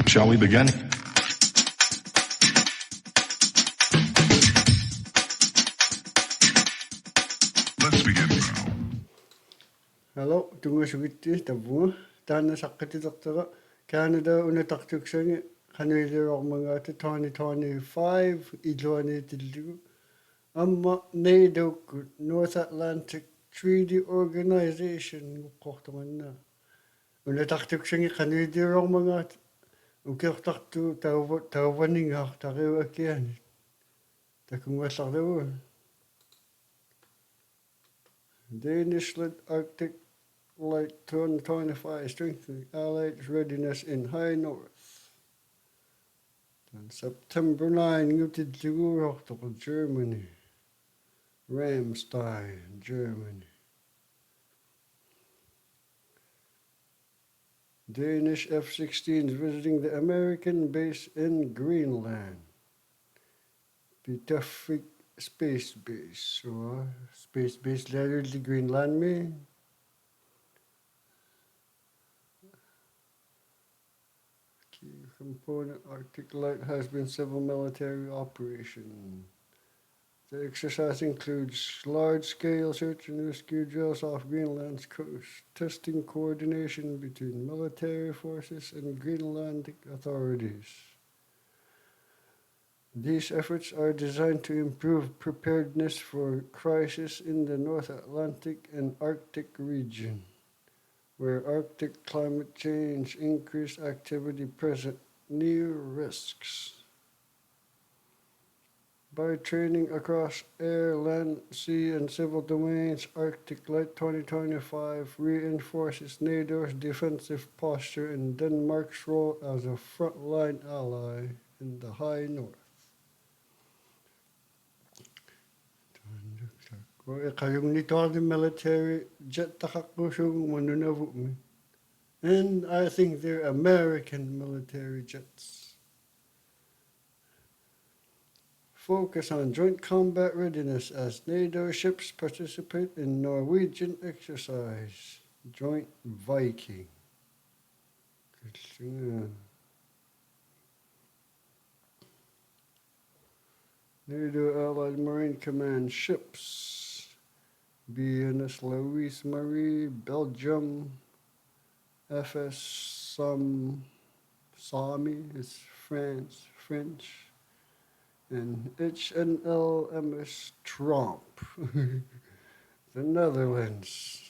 Shall we begin? Let's begin now. Hello, tunga sugitti tavu. Tana sakkatitortera Canada unatartuksani qanuiliormangaata 2025 iluani tillugu. Amma NATO North Atlantic Treaty Organization qoqtormanna. Unatartuksani qanuiliormangaata ukiortartu tauvaningaartariuakiani. Takungallarlugu. Danish-led Arctic Light 2025 strengthening Allied readiness in High North. On September 9, Newton Germany. Ramstein, Germany. Danish F-16s visiting the American base in Greenland. Pitafik Space Base, or Space Base literally Greenland me. Key component Arctic Light has been civil military operation. The exercise includes large-scale search and rescue drills off Greenland's coast, testing coordination between military forces and Greenlandic authorities. These efforts are designed to improve preparedness for crisis in the North Atlantic and Arctic region, where Arctic climate change, increased activity present new risks. By training across air, land, sea, and civil domains, Arctic Light 2025 reinforces NATO's defensive posture and Denmark's role as a frontline ally in the High North. The military jet and I think they're American military jets. Focus on joint combat readiness as NATO ships participate in Norwegian exercise, Joint Viking. NATO Allied Marine Command ships. BNS Louise Marie, Belgium. FS Sami is France, French. And HNL MS Trump, the Netherlands.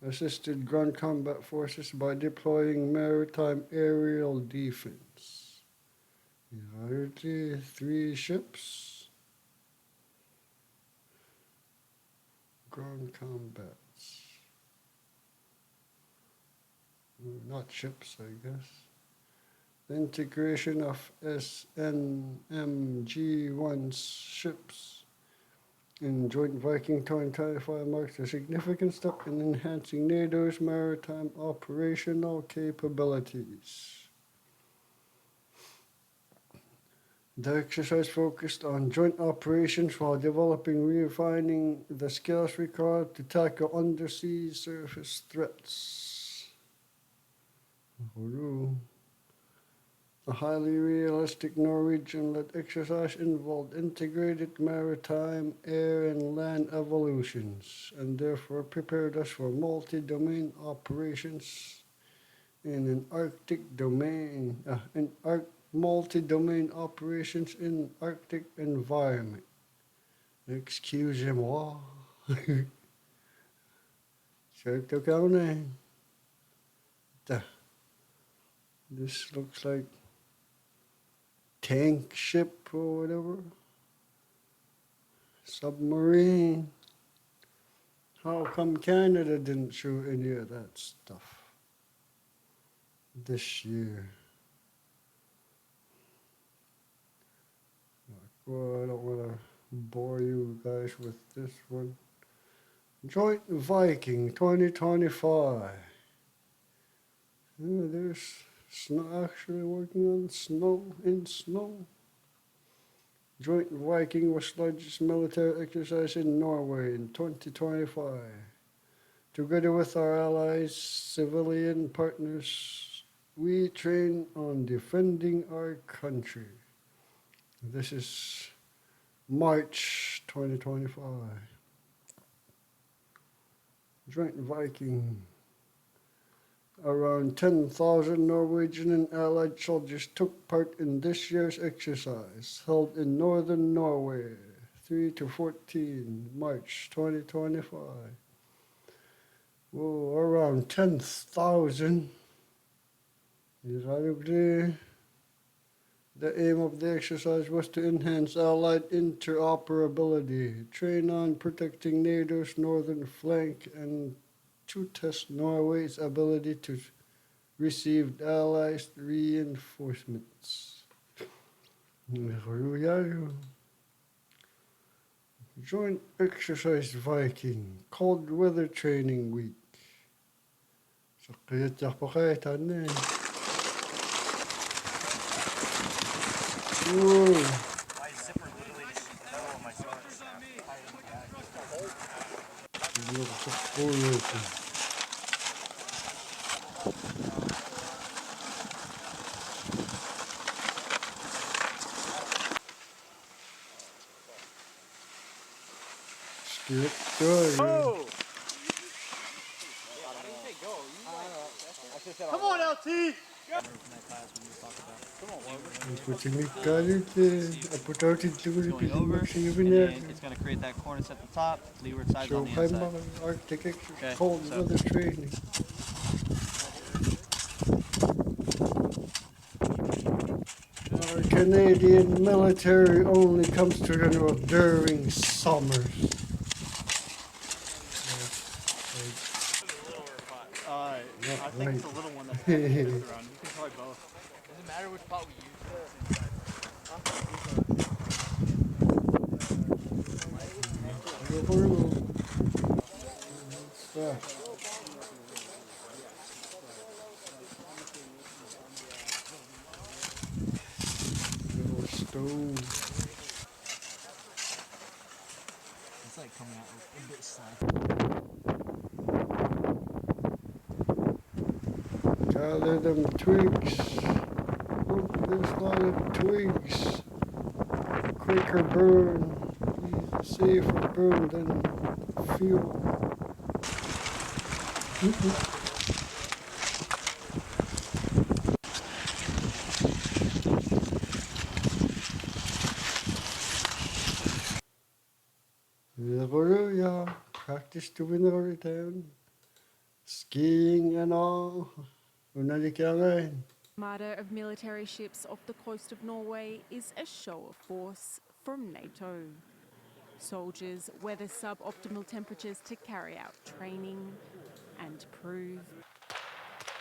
Assisted ground combat forces by deploying maritime aerial defense. Currently 3 ships. Ground combats. Not ships, I guess. The integration of SNMG-1 ships in Joint Viking 2025 marks a significant step in enhancing NATO's maritime operational capabilities. The exercise focused on joint operations while developing and refining the skills required to tackle undersea surface threats. The highly realistic Norwegian-led exercise involved integrated maritime, air, and land evolutions, and therefore prepared us for multi-domain operations in an Arctic domain, multi-domain operations in Arctic environment. Excusez-moi. This looks like tank ship or whatever. Submarine. How come Canada didn't show any of that stuff this year? Well, I don't want to bore you guys with this one. Joint Viking 2025. There's snow, actually working on snow in snow. Joint Viking was largest military exercise in Norway in 2025. Together with our allies, civilian partners, We train on defending our country. This is March 2025. Joint Viking. Around 10,000 Norwegian and Allied soldiers took part in this year's exercise, held in northern Norway, 3 to 14 March 2025. Whoa, around 10,000. The aim of the exercise was to enhance Allied interoperability, train on protecting NATO's northern flank, and to test Norway's ability to receive Allies reinforcements. Joint Exercise Viking, Cold Weather Training Week. Sakit sa pakaitan na eh. Whoa. My zipper literally just fell on my zipper. Look sa pulo ito. Skip going. Oh! Come on, LT! Going over, and then it's going to create that cornice at the top, leeward sides on the inside. Arctic Exercise, Okay, Cold so- Weather Training. Our Canadian military only comes to General during summers. I think it's a little one that's around. You can try both. Doesn't matter which pot we use. What's that? Little stone. It's like coming out a bit slack. Gather them twigs. Oh, there's a lot of twigs. Quicker burn. Safer burn than fuel. Yeah, practice doing it all the time. Skiing and all. Armada of military ships off the coast of Norway is a show of force from NATO. Soldiers weather suboptimal temperatures to carry out training and prove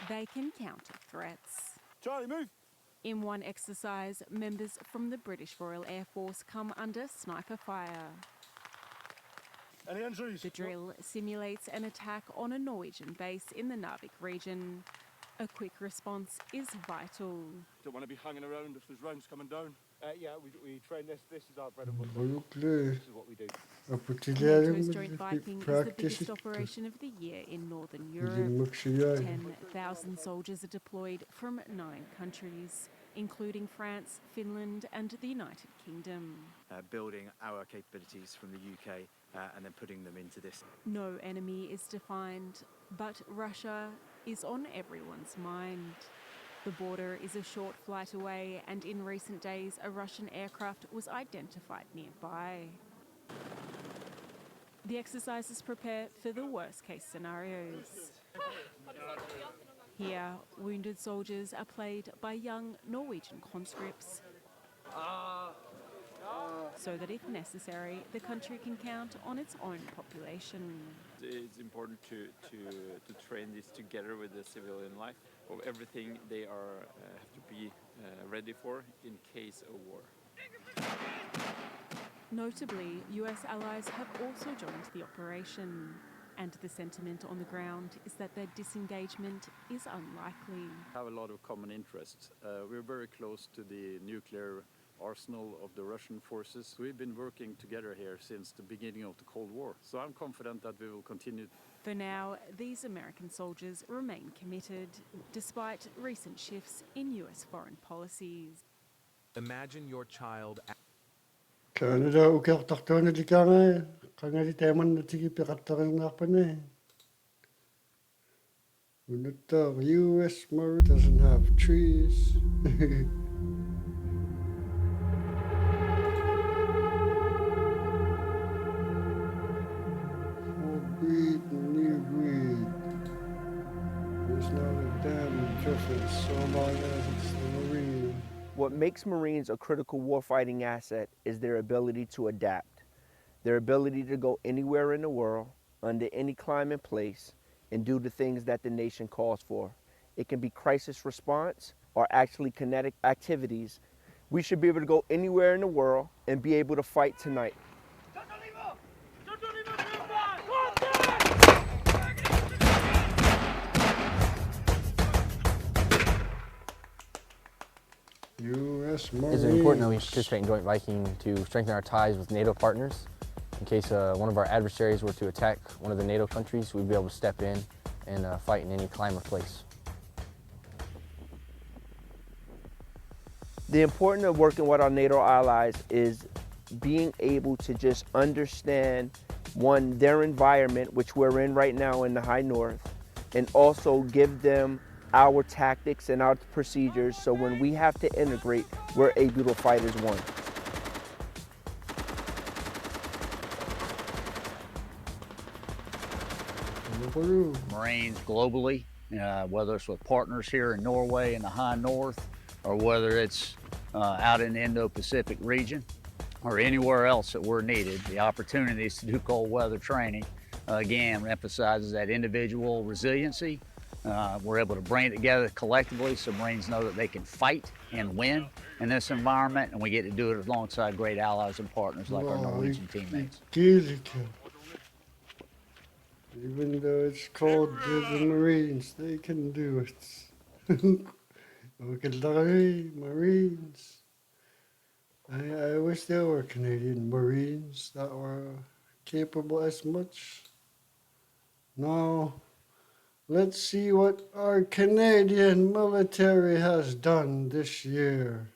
they can counter threats. Charlie, move! In one exercise, members from the British Royal Air Force come under sniper fire. Any injuries? The drill simulates an attack on a Norwegian base in the Narvik region. A quick response is vital. Don't want to be hanging around if there's rounds coming down. Yeah, we train this. This is our bread and butter. This This is what we do. NATO's Joint Viking is the biggest operation of the year in Northern Europe. 10,000 soldiers are deployed from 9 countries, including France, Finland and the United Kingdom. Building our capabilities from the UK and then putting them into this. No enemy is defined, but Russia is on everyone's mind. The border is a short flight away, and in recent days a Russian aircraft was identified nearby. The exercises prepare for the worst case scenarios. Here, wounded soldiers are played by young Norwegian conscripts, so that if necessary, the country can count on its own population. It's important to train this together with the civilian life of everything they are have to be ready for in case of war. Notably, US allies have also joined the operation, and the sentiment on the ground is that their disengagement is unlikely. Have a lot of common interests. We're very close to the nuclear arsenal of the Russian forces. We've been working together here since the beginning of the Cold War, so I'm confident that we will continue. For now, these American soldiers remain committed, despite recent shifts in US foreign policies. Imagine your child. Canada ukertartuana dikanga kangari taman natiki piratarnarpane. The US Marine doesn't have trees. Old breed and new breed. There's not a damn difference so long as it's the Marine. What makes Marines a critical warfighting asset is their ability to adapt, their ability to go anywhere in the world, under any climate place, and do the things that the nation calls for. It can be crisis response or actually kinetic activities. We should be able to go anywhere in the world and be able to fight tonight. U.S. Marines. It's important that we participate in Joint Viking to strengthen our ties with NATO partners. In case one of our adversaries were to attack one of the NATO countries, we'd be able to step in and fight in any climate or place. The importance of working with our NATO allies is being able to just understand, one, their environment, which we're in right now in the High North, and also give them our tactics and our procedures so when we have to integrate, we're able to fight as one. Marines globally, whether it's with partners here in Norway in the High North, or whether it's out in the Indo-Pacific region, or anywhere else that we're needed, the opportunities to do cold weather training, again, emphasizes that individual resiliency. We're able to bring it together collectively so Marines know that they can fight and win in this environment, and we get to do it alongside great allies and partners like our Norwegian teammates. Even though it's called the Marines, they can do it. Marines. I wish there were Canadian Marines that were capable as much. Now, let's see what our Canadian military has done this year.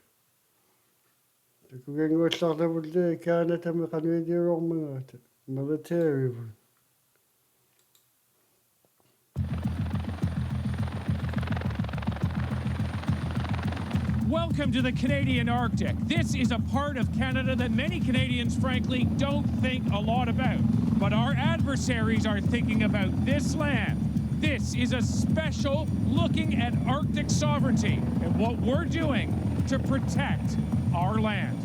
Military. Welcome to the Canadian Arctic. This is a part of Canada that many Canadians, frankly, don't think a lot about. But our adversaries are thinking about this land. This is a special looking at Arctic sovereignty and what we're doing to protect our land.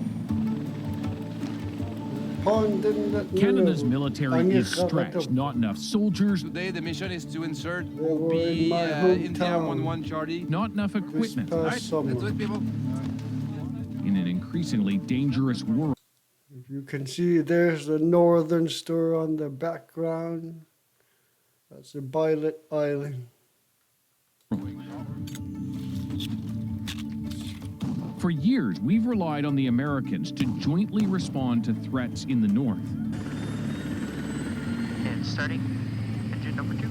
Canada's military is stretched, not enough soldiers. Today the mission is to insert OP India 11 Charlie. Not enough equipment. All right, let's do it, people. In an increasingly dangerous world. If you can see, there's the Northern Star on the background. That's the Bylot Island. For years, we've relied on the Americans to jointly respond to threats in the north. And starting engine number 2.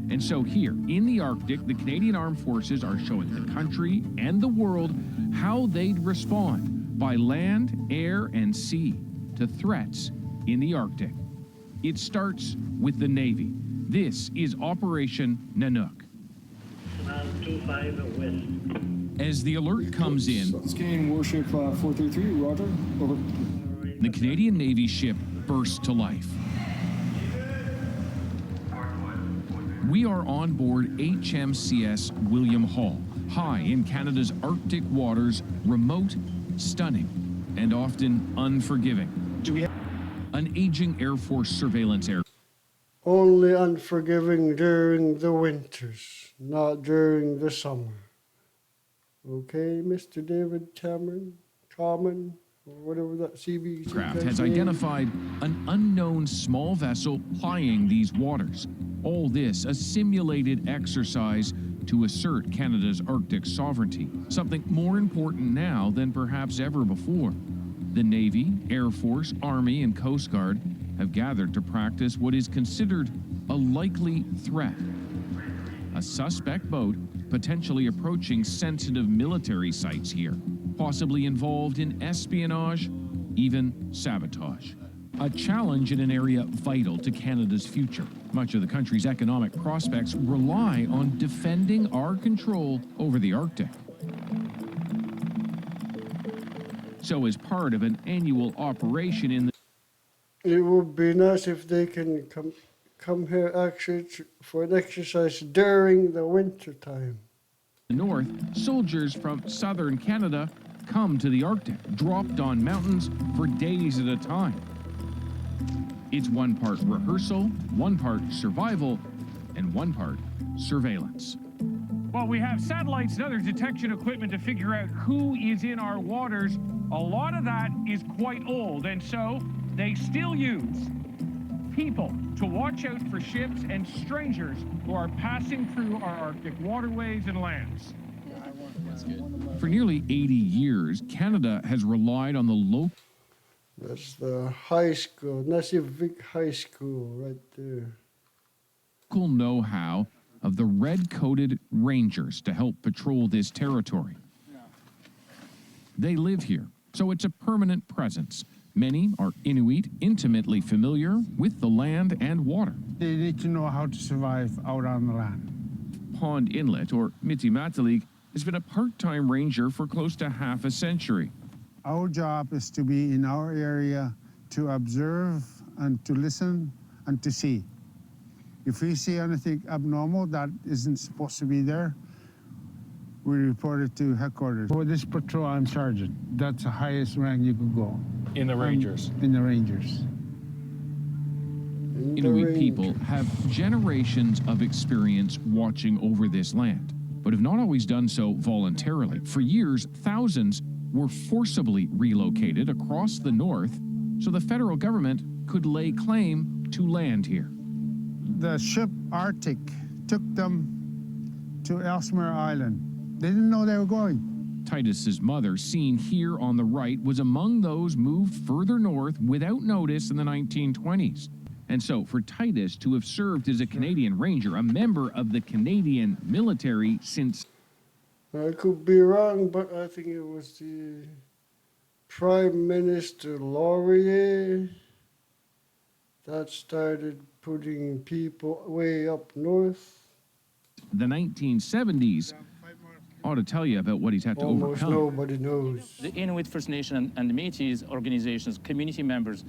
And so here, in the Arctic, the Canadian Armed Forces are showing the country and the world how they'd respond by land, air, and sea to threats in the Arctic. It starts with the Navy. This is Operation Nanook. 25 west. As the alert comes in, Scanning warship 433, roger, over. The Canadian Navy ship bursts to life. We are on board HMCS William Hall, high in Canada's Arctic waters, remote, stunning, and often unforgiving. An aging Air Force surveillance aircraft. Only unforgiving during the winters, not during the summer. Okay, Mr. David Cameron, or whatever that CB Craft has identified an unknown small vessel plying these waters. All this a simulated exercise to assert Canada's Arctic sovereignty, something more important now than perhaps ever before. The Navy, Air Force, Army, and Coast Guard have gathered to practice what is considered a likely threat. A suspect boat potentially approaching sensitive military sites here, possibly involved in espionage, even sabotage. A challenge in an area vital to Canada's future. Much of the country's economic prospects rely on defending our control over the Arctic. So as part of an annual operation in the... It would be nice if they can come here actually for an exercise during the winter time. north, soldiers from southern Canada come to the Arctic, dropped on mountains for days at a time. It's one part rehearsal, one part survival, and one part surveillance. Well, we have satellites and other detection equipment to figure out who is in our waters. A lot of that is quite old, and so they still use people to watch out for ships and strangers who are passing through our Arctic waterways and lands. For nearly 80 years, Canada has relied on the local... That's the high school, Nassivik High School right there. Local know-how of the red-coated rangers to help patrol this territory. They live here, so it's a permanent presence. Many are Inuit, intimately familiar with the land and water. They need to know how to survive out on the land. Pond Inlet, or Mitimatalik, has been a part-time ranger for close to half a century. Our job is to be in our area to observe and to listen and to see. If we see anything abnormal that isn't supposed to be there, we report it to headquarters. For this patrol, I'm sergeant. That's the highest rank you could go. In the Rangers? In the Rangers. Inuit people have generations of experience watching over this land, but have not always done so voluntarily. For years, thousands were forcibly relocated across the north so the federal government could lay claim to land here. The ship Arctic took them to Ellesmere Island. They didn't know they were going. Titus's mother, seen here on the right, was among those moved further north without notice in the 1920s. And so for Titus to have served as a Canadian Ranger, a member of the Canadian military since... I could be wrong, but I think it was the Prime Minister Laurier that started putting people way up north. The 1970s ought to tell you about what he's had to Almost overcome. nobody knows. The Inuit First Nation and the Métis organizations, community members,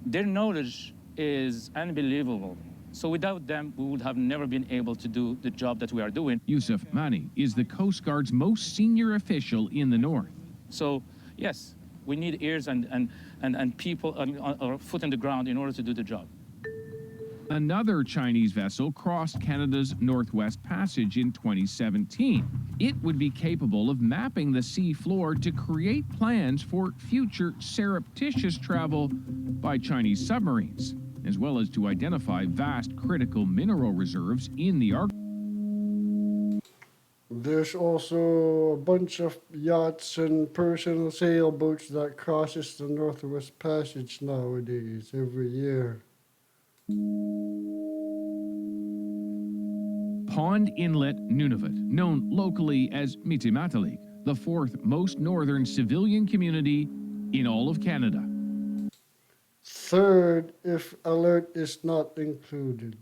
their knowledge is unbelievable. So without them, we would have never been able to do the job that we are doing. Yusuf Mani is the Coast Guard's most senior official in the north. So, yes, we need ears and people or foot on the ground in order to do the job. Another Chinese vessel crossed Canada's Northwest Passage in 2017. It would be capable of mapping the sea floor to create plans for future surreptitious travel by Chinese submarines, as well as to identify vast critical mineral reserves in the Arctic. There's also a bunch of yachts and personal sailboats that crosses the Northwest Passage nowadays every year. Pond Inlet, Nunavut, known locally as Mitimatalik, the fourth most northern civilian community in all of Canada. Third, if alert is not included.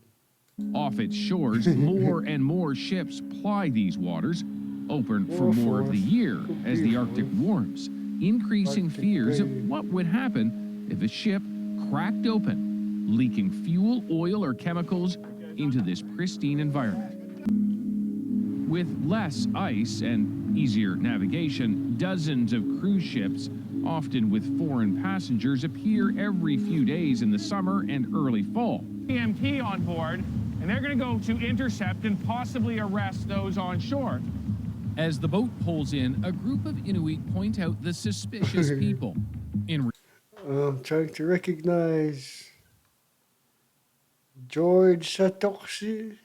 Off its shores, more and more ships ply these waters, open for more of the year as the Arctic warms, increasing fears of what would happen if a ship cracked open, leaking fuel, oil, or chemicals into this pristine environment. With less ice and easier navigation, dozens of cruise ships, often with foreign passengers, appear every few days in the summer and early fall. EMT on board, and they're going to go to intercept and possibly arrest those on shore. As the boat pulls in, a group of Inuit point out the suspicious people. I'm trying to recognize George Satoksi.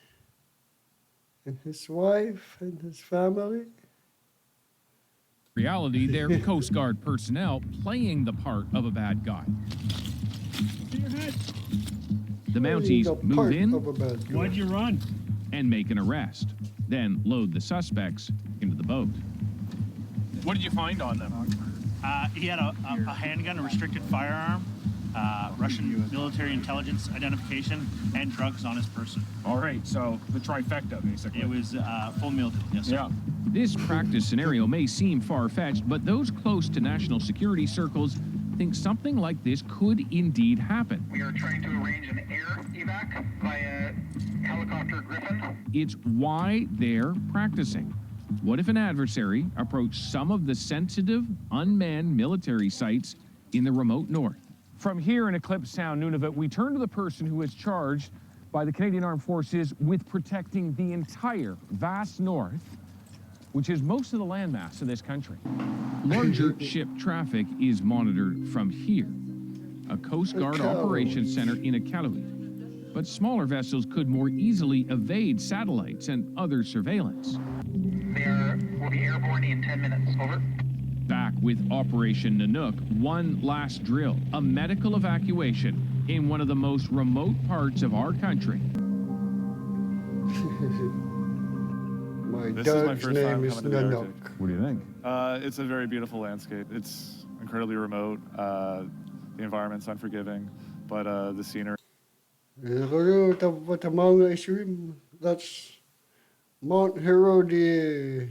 and his wife and his family. Reality, they're Coast Guard personnel playing the part of a bad guy. The Mounties move in. Why'd you run? And make an arrest. Then load the suspects into the boat. What did you find on them? He had a handgun, a restricted firearm, Russian military intelligence identification, and drugs on his person. All right, so the trifecta, basically. It was full meal deal, yes, sir. Yeah. This practice scenario may seem far-fetched, but those close to national security circles think something like this could indeed happen. We are trying to arrange an air evac via helicopter Griffin. It's why they're practicing. What if an adversary approached some of the sensitive, unmanned military sites in the remote north? From here in Eclipse Sound, Nunavut, we turn to the person who is charged by the Canadian Armed Forces with protecting the entire vast north, which is most of the landmass of this country. Larger ship traffic is monitored from here, a Coast Guard operations center in Iqaluit. But smaller vessels could more easily evade satellites and other surveillance. Will be airborne in 10 minutes. Over. Back with Operation Nanook, one last drill, a medical evacuation in one of the most remote parts of our country. This is my first name is Nanook. What do you think? It's a very beautiful landscape. It's incredibly remote. The environment's unforgiving, but the scenery. That's Mount Herodier.